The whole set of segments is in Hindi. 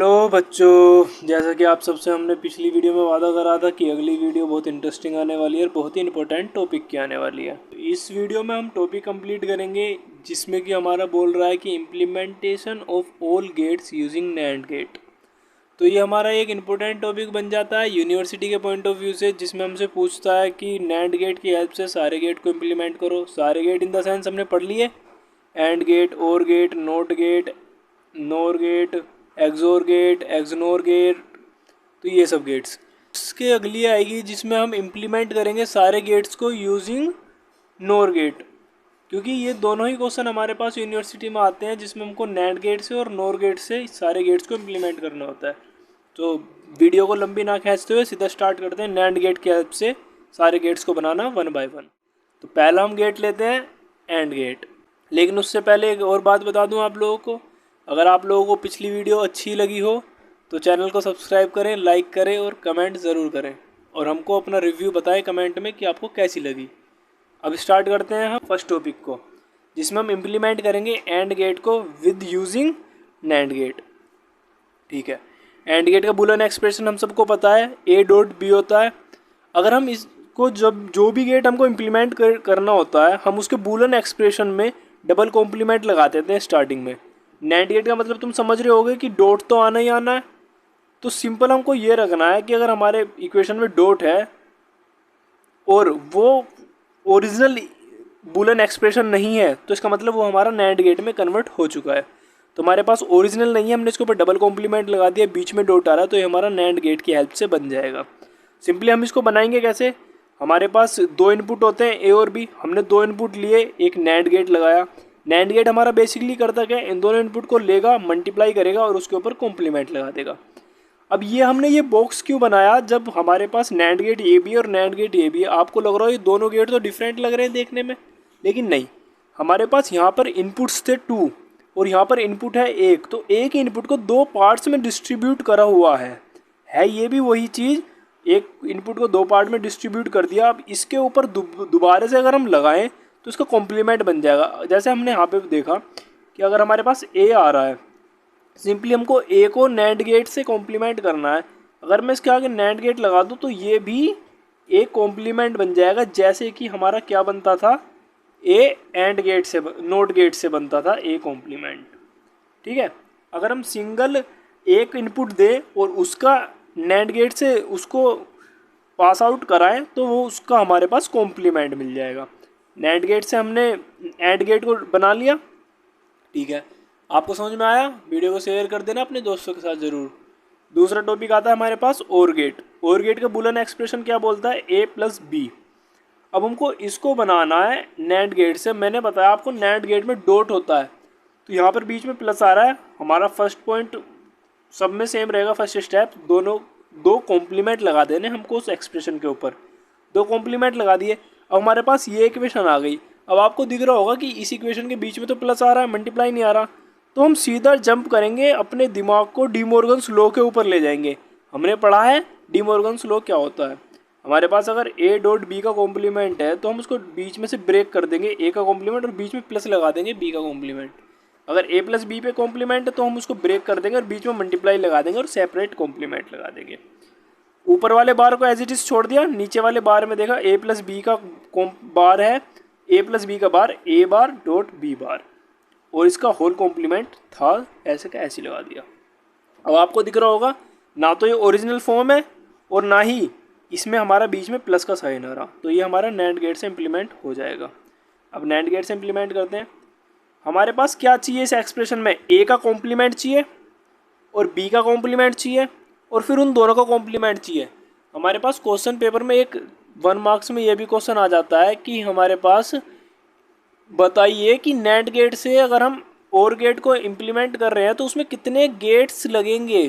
हेलो बच्चों, जैसा कि आप सबसे हमने पिछली वीडियो में वादा करा था कि अगली वीडियो बहुत इंटरेस्टिंग आने वाली है और बहुत ही इंपॉर्टेंट टॉपिक की आने वाली है। इस वीडियो में हम टॉपिक कंप्लीट करेंगे जिसमें कि हमारा बोल रहा है कि implementation of all gates using NAND gate. तो ये हमारा एक इम्पोर्टेंट टॉपिक बन जाता है यूनिवर्सिटी के पॉइंट ऑफ व्यू से, जिसमें हमसे पूछता है कि नैंड गेट की हेल्प से सारे गेट को इम्प्लीमेंट करो। सारे गेट इन द सेंस हमने पढ़ लिए, AND gate, OR gate, NOT gate, NOR gate, XOR gate, XNOR gate, तो ये सब गेट्स। इसके अगली आएगी जिसमें हम इम्प्लीमेंट करेंगे सारे गेट्स को यूजिंग नोर गेट, क्योंकि ये दोनों ही क्वेश्चन हमारे पास यूनिवर्सिटी में आते हैं जिसमें हमको नैंड गेट से और नोर गेट से सारे गेट्स को इम्प्लीमेंट करना होता है। तो वीडियो को लंबी ना खींचते हुए सीधा स्टार्ट करते हैं नैंड गेट की हेल्प से सारे गेट्स को बनाना वन बाय वन। तो पहला हम गेट लेते हैं एंड गेट। लेकिन उससे पहले एक और बात बता दूं आप लोगों को, अगर आप लोगों को पिछली वीडियो अच्छी लगी हो तो चैनल को सब्सक्राइब करें, लाइक करें और कमेंट ज़रूर करें, और हमको अपना रिव्यू बताएं कमेंट में कि आपको कैसी लगी। अब स्टार्ट करते हैं हम फर्स्ट टॉपिक को, जिसमें हम इम्प्लीमेंट करेंगे एंड गेट को विद यूजिंग नैंड गेट। ठीक है, एंड गेट का बुलियन एक्सप्रेशन हम सबको पता है, ए डॉट बी होता है। अगर हम इसको जब जो भी गेट हमको इम्प्लीमेंट करना होता है, हम उसके बुलियन एक्सप्रेशन में डबल कॉम्प्लीमेंट लगा देते हैं स्टार्टिंग में। नैंड गेट का मतलब तुम समझ रहे होगे कि डॉट तो आना ही आना है। तो सिंपल हमको ये रखना है कि अगर हमारे इक्वेशन में डॉट है और वो ओरिजिनल बुलियन एक्सप्रेशन नहीं है, तो इसका मतलब वो हमारा नैंड गेट में कन्वर्ट हो चुका है। तो हमारे पास ओरिजिनल नहीं है, हमने इसके ऊपर डबल कॉम्प्लीमेंट लगा दिया, बीच में डॉट आ रहा है, तो ये हमारा नैंड गेट की हेल्प से बन जाएगा। सिंपली हम इसको बनाएंगे कैसे, हमारे पास दो इनपुट होते हैं ए और बी, हमने दो इनपुट लिए, एक नैंड गेट लगाया। नैंड गेट हमारा बेसिकली करता क्या है, इन दोनों इनपुट को लेगा, मल्टीप्लाई करेगा और उसके ऊपर कॉम्प्लीमेंट लगा देगा। अब ये हमने ये बॉक्स क्यों बनाया, जब हमारे पास नैंड गेट ए बी और नैंड गेट ए बी, आपको लग रहा हो ये दोनों गेट तो डिफरेंट लग रहे हैं देखने में, लेकिन नहीं, हमारे पास यहाँ पर इनपुट्स थे 2 और यहाँ पर इनपुट है 1, तो एक इनपुट को दो पार्ट्स में डिस्ट्रीब्यूट करा हुआ है ये भी वही चीज़, एक इनपुट को दो पार्ट में डिस्ट्रीब्यूट कर दिया। अब इसके ऊपर दोबारा से अगर हम लगाएं तो इसका कॉम्प्लीमेंट बन जाएगा। जैसे हमने यहाँ पे देखा कि अगर हमारे पास ए आ रहा है, सिंपली हमको ए को नैंड गेट से कॉम्प्लीमेंट करना है। अगर मैं इसके आगे नैंड गेट लगा दूँ तो ये भी एक कॉम्प्लीमेंट बन जाएगा, जैसे कि हमारा क्या बनता था, ए एंड गेट से, नोट गेट से बनता था ए कॉम्प्लीमेंट। ठीक है, अगर हम सिंगल एक इनपुट दें और उसका नैंड गेट से उसको पास आउट कराएं तो वो उसका हमारे पास कॉम्प्लीमेंट मिल जाएगा। नैंड गेट से हमने एंड गेट को बना लिया। ठीक है, आपको समझ में आया, वीडियो को शेयर कर देना अपने दोस्तों के साथ ज़रूर। दूसरा टॉपिक आता है हमारे पास और गेट। और गेट का बुलियन एक्सप्रेशन क्या बोलता है, ए प्लस बी। अब हमको इसको बनाना है नैंड गेट से। मैंने बताया आपको नैंड गेट में डॉट होता है, तो यहाँ पर बीच में प्लस आ रहा है। हमारा फर्स्ट पॉइंट सब में सेम रहेगा, फर्स्ट स्टेप दोनों दो कॉम्प्लीमेंट लगा देने हमको उस एक्सप्रेशन के ऊपर, दो कॉम्प्लीमेंट लगा दिए। अब हमारे पास ये इक्वेशन आ गई। अब आपको दिख रहा होगा कि इस इक्वेशन के बीच में तो प्लस आ रहा है, मल्टीप्लाई नहीं आ रहा, तो हम सीधा जंप करेंगे, अपने दिमाग को डी मॉर्गन्स लॉ के ऊपर ले जाएंगे। हमने पढ़ा है डी मॉर्गन्स लॉ क्या होता है। हमारे पास अगर ए डॉट बी का कॉम्प्लीमेंट है तो हम उसको बीच में से ब्रेक कर देंगे, ए का कॉम्प्लीमेंट, और बीच में प्लस लगा देंगे बी का कॉम्प्लीमेंट। अगर ए प्लस बी पे कॉम्प्लीमेंट है तो हम उसको ब्रेक कर देंगे और बीच में मल्टीप्लाई लगा देंगे और सेपरेट कॉम्प्लीमेंट लगा देंगे। ऊपर वाले बार को एज इट इज छोड़ दिया, नीचे वाले बार में देखा ए प्लस बी का बार है, ए प्लस बी का बार ए बार डॉट बी बार, और इसका होल कॉम्प्लीमेंट था ऐसे का ऐसे लगा दिया। अब आपको दिख रहा होगा ना तो ये ओरिजिनल फॉर्म है और ना ही इसमें हमारा बीच में प्लस का साइन आ रहा, तो ये हमारा नैंड गेट से इम्प्लीमेंट हो जाएगा। अब नैंड गेट से इम्प्लीमेंट करते हैं। हमारे पास क्या चाहिए इस एक्सप्रेशन में, ए का कॉम्प्लीमेंट चाहिए और बी का कॉम्प्लीमेंट चाहिए और फिर उन दोनों का कॉम्प्लीमेंट चाहिए। हमारे पास क्वेश्चन पेपर में एक 1 मार्क्स में ये भी क्वेश्चन आ जाता है कि हमारे पास बताइए कि नैंड गेट से अगर हम और गेट को इम्प्लीमेंट कर रहे हैं तो उसमें कितने गेट्स लगेंगे।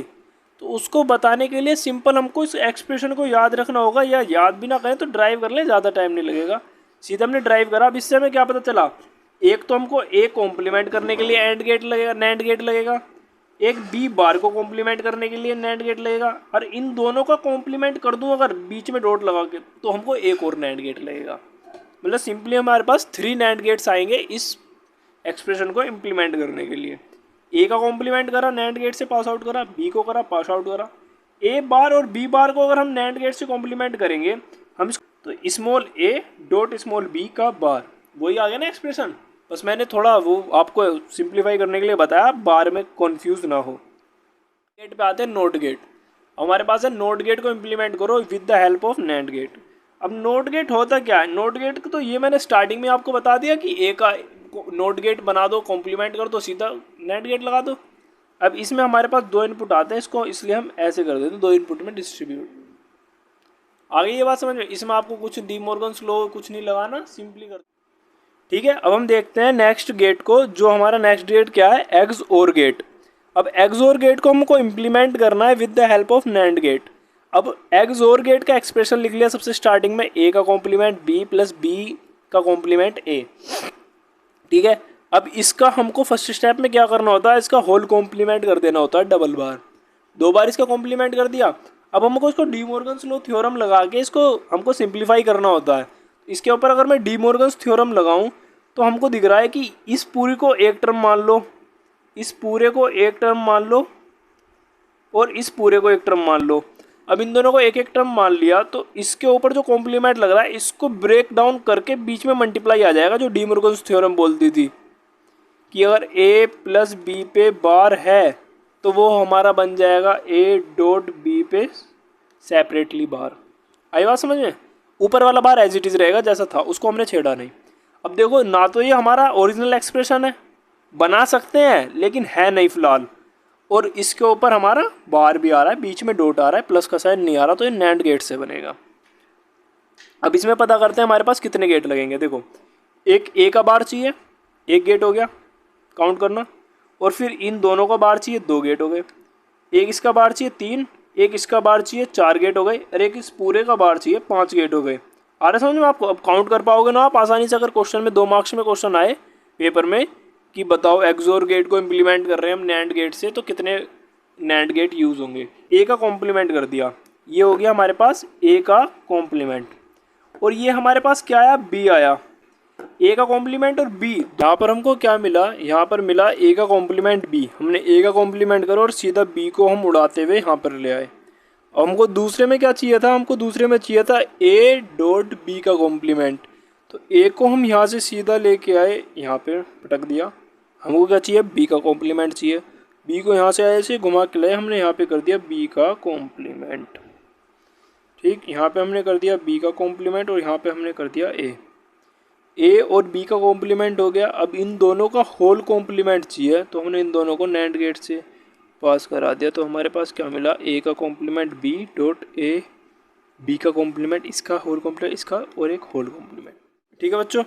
तो उसको बताने के लिए सिंपल हमको इस एक्सप्रेशन को याद रखना होगा, या याद भी ना करें तो ड्राइव कर लें, ज़्यादा टाइम नहीं लगेगा। सीधा हमने ड्राइव करा। अब इससे हमें क्या पता चला, एक तो हमको ए कॉम्प्लीमेंट करने के लिए एंड गेट लगेगा, नैंड गेट लगेगा, एक बी बार को कॉम्प्लीमेंट करने के लिए नैंड गेट लगेगा, और इन दोनों का कॉम्प्लीमेंट कर दूं अगर बीच में डॉट लगा के तो हमको एक और नैंड गेट लगेगा। मतलब सिंपली हमारे पास 3 नैंड गेट्स आएंगे इस एक्सप्रेशन को इम्प्लीमेंट करने के लिए। ए का कॉम्प्लीमेंट करा, नैंड गेट से पास आउट करा, बी को करा, पास आउट करा। ए बार और बी बार को अगर हम नैंड गेट से कॉम्प्लीमेंट करेंगे हम तो small A dot small B का बार, वही आ गया ना एक्सप्रेशन। बस मैंने थोड़ा वो आपको सिंप्लीफाई करने के लिए बताया, बार में कन्फ्यूज ना हो। गेट पे आते हैं नोट गेट। हमारे पास है नोट गेट को इम्प्लीमेंट करो with the help of NAND gate. अब नोट गेट होता क्या है? नोट गेट तो ये मैंने स्टार्टिंग में आपको बता दिया कि ए का नोट गेट बना दो, कॉम्प्लीमेंट कर दो, सीधा नैंड गेट लगा दो। अब इसमें हमारे पास 2 इनपुट आते हैं, इसको इसलिए हम ऐसे कर देते हैं, 2 इनपुट में डिस्ट्रीब्यूट। आगे ये बात समझ में, इसमें आपको कुछ डी मॉर्गन्स लॉ कुछ नहीं लगाना, सिंपली कर। ठीक है, अब हम देखते हैं नेक्स्ट गेट को। जो हमारा नेक्स्ट गेट क्या है? एक्स और गेट। अब एक्स और गेट को हमको इम्प्लीमेंट करना है with the help of NAND gate. अब एक्स और गेट का एक्सप्रेशन लिख लिया सबसे स्टार्टिंग में, ए का कॉम्प्लीमेंट बी प्लस बी का कॉम्प्लीमेंट ए। ठीक है, अब इसका हमको फर्स्ट स्टेप में क्या करना होता है? इसका होल कॉम्प्लीमेंट कर देना होता है डबल बार। 2 बार इसका कॉम्प्लीमेंट कर दिया। अब हमको इसको डी मॉर्गन्स लॉ थ्योरम लगा के इसको हमको सिंप्लीफाई करना होता है। इसके ऊपर अगर मैं डी मॉर्गन्स थ्योरम लगाऊं तो हमको दिख रहा है कि इस पूरी को एक टर्म मान लो, इस पूरे को एक टर्म मान लो और इस पूरे को एक टर्म मान लो। अब इन दोनों को एक एक टर्म मान लिया तो इसके ऊपर जो कॉम्प्लीमेंट लग रहा है इसको ब्रेक डाउन करके बीच में मल्टीप्लाई आ जाएगा, जो डी मॉर्गन्स थ्योरम बोलती थी कि अगर ए प्लस बी पे बार है तो वो हमारा बन जाएगा ए डॉट बी पे सेपरेटली बार। आई बात समझ में? ऊपर वाला बार एज इट इज रहेगा जैसा था, उसको हमने छेड़ा नहीं। अब देखो ना तो ये हमारा ओरिजिनल एक्सप्रेशन है, बना सकते हैं लेकिन है नहीं फिलहाल, और इसके ऊपर हमारा बार भी आ रहा है, बीच में डॉट आ रहा है, प्लस का साइन नहीं आ रहा, तो ये नैंड गेट से बनेगा। अब इसमें पता करते हैं हमारे पास कितने गेट लगेंगे। देखो एक ए का बार चाहिए, एक गेट हो गया, काउंट करना। और फिर इन दोनों का बार चाहिए, 2 गेट हो गए। एक इसका बार चाहिए 3, एक इसका बार चाहिए 4 गेट हो गए, और एक इस पूरे का बार चाहिए 5 गेट हो गए। आ रहा समझ में आपको? अब काउंट कर पाओगे ना आप आसानी से। अगर क्वेश्चन में 2 मार्क्स में क्वेश्चन आए पेपर में कि बताओ एक्सोर गेट को इम्प्लीमेंट कर रहे हैं हम नैंड गेट से, तो कितने नैंड गेट यूज़ होंगे। ए का कॉम्प्लीमेंट कर दिया, ये हो गया हमारे पास ए का कॉम्प्लीमेंट। और ये हमारे पास क्या आया? बी आया। ए का कॉम्प्लीमेंट और बी, यहाँ पर हमको क्या मिला? यहाँ पर मिला ए का कॉम्प्लीमेंट बी। हमने ए का कॉम्प्लीमेंट करा और सीधा बी को हम उड़ाते हुए यहाँ पर ले आए। अब हमको दूसरे में क्या चाहिए था? हमको दूसरे में चाहिए था ए डॉट बी का कॉम्प्लीमेंट। तो ए को हम यहाँ से सीधा लेके आए, यहाँ पे पटक दिया। हमको क्या चाहिए? बी का कॉम्प्लीमेंट चाहिए। बी को यहाँ से ऐसे घुमा के लाए, हमने यहाँ पे कर दिया बी का कॉम्प्लीमेंट। ठीक, यहाँ पे हमने कर दिया बी का कॉम्प्लीमेंट और यहाँ पे हमने कर दिया ए और बी का कॉम्प्लीमेंट हो गया। अब इन दोनों का होल कॉम्प्लीमेंट चाहिए, तो हमने इन दोनों को नैंड गेट से पास करा दिया। तो हमारे पास क्या मिला? ए का complement B dot A, B का कॉम्प्लीमेंट, इसका होल कॉम्प्लीमेंट, इसका और एक होल कॉम्प्लीमेंट। ठीक है बच्चों,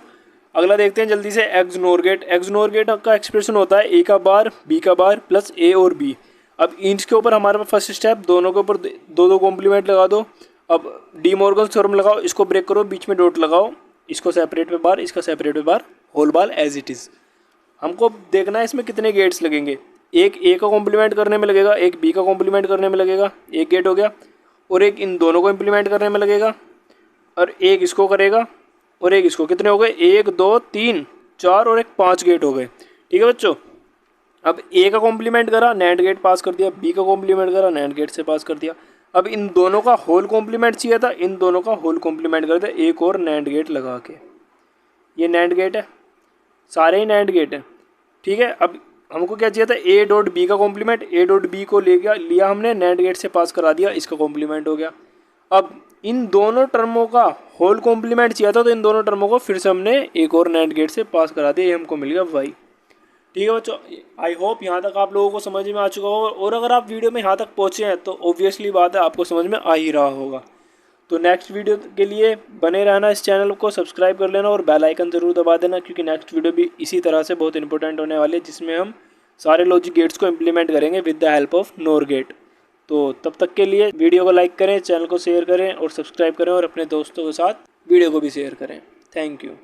अगला देखते हैं जल्दी से। XNOR gate. XNOR gate का एक्सप्रेशन होता है ए का बार बी का बार प्लस ए और बी। अब इसके ऊपर हमारे पास फर्स्ट स्टेप, दोनों के ऊपर 2 कॉम्प्लीमेंट लगा दो। अब डी मॉर्गन थ्योरम लगाओ, इसको ब्रेक करो, बीच में डॉट लगाओ, इसको सेपरेट पे बार, इसका सेपरेट पे बार, होल बार एज इट इज़। हमको देखना है इसमें कितने गेट्स लगेंगे। एक ए का कॉम्प्लीमेंट करने में लगेगा, एक बी का कॉम्प्लीमेंट करने में लगेगा, एक गेट हो गया। और एक इन दोनों को इम्प्लीमेंट करने में लगेगा, और एक इसको करेगा, और एक इसको। कितने हो गए? 1 2 3 4 और एक 5 गेट हो गए। ठीक है बच्चों, अब ए का कॉम्प्लीमेंट करा, नैंड गेट पास कर दिया, बी का कॉम्प्लीमेंट करा, नैंड गेट से पास कर दिया। अब इन दोनों का होल कॉम्प्लीमेंट चाहिए था, इन दोनों का होल कॉम्प्लीमेंट कर दिया एक और नैंड गेट लगा के। ये नैंड गेट है, सारे ही नैंड गेट है। ठीक है, अब हमको क्या चाहिए था? ए डॉट बी का कॉम्प्लीमेंट। ए डॉट बी को लिया हमने, नैंड गेट से पास करा दिया, इसका कॉम्प्लीमेंट हो गया। अब इन दोनों टर्मों का होल कॉम्प्लीमेंट चाहिए था, तो इन दोनों टर्मों को फिर से हमने एक और नैंड गेट से पास करा दिया, ये हमको मिल गया वाई। ठीक है बच्चों, आई होप यहाँ तक आप लोगों को समझ में आ चुका होगा, और अगर आप वीडियो में यहाँ तक पहुँचे हैं तो ऑब्वियसली बात है आपको समझ में आ ही रहा होगा। तो नेक्स्ट वीडियो के लिए बने रहना, इस चैनल को सब्सक्राइब कर लेना और बेल आइकन ज़रूर दबा देना, क्योंकि नेक्स्ट वीडियो भी इसी तरह से बहुत इंपॉर्टेंट होने वाली है, जिसमें हम सारे लॉजिक गेट्स को इम्प्लीमेंट करेंगे with the help of NOR gate. तो तब तक के लिए वीडियो को लाइक करें, चैनल को शेयर करें और सब्सक्राइब करें, और अपने दोस्तों के साथ वीडियो को भी शेयर करें। Thank you.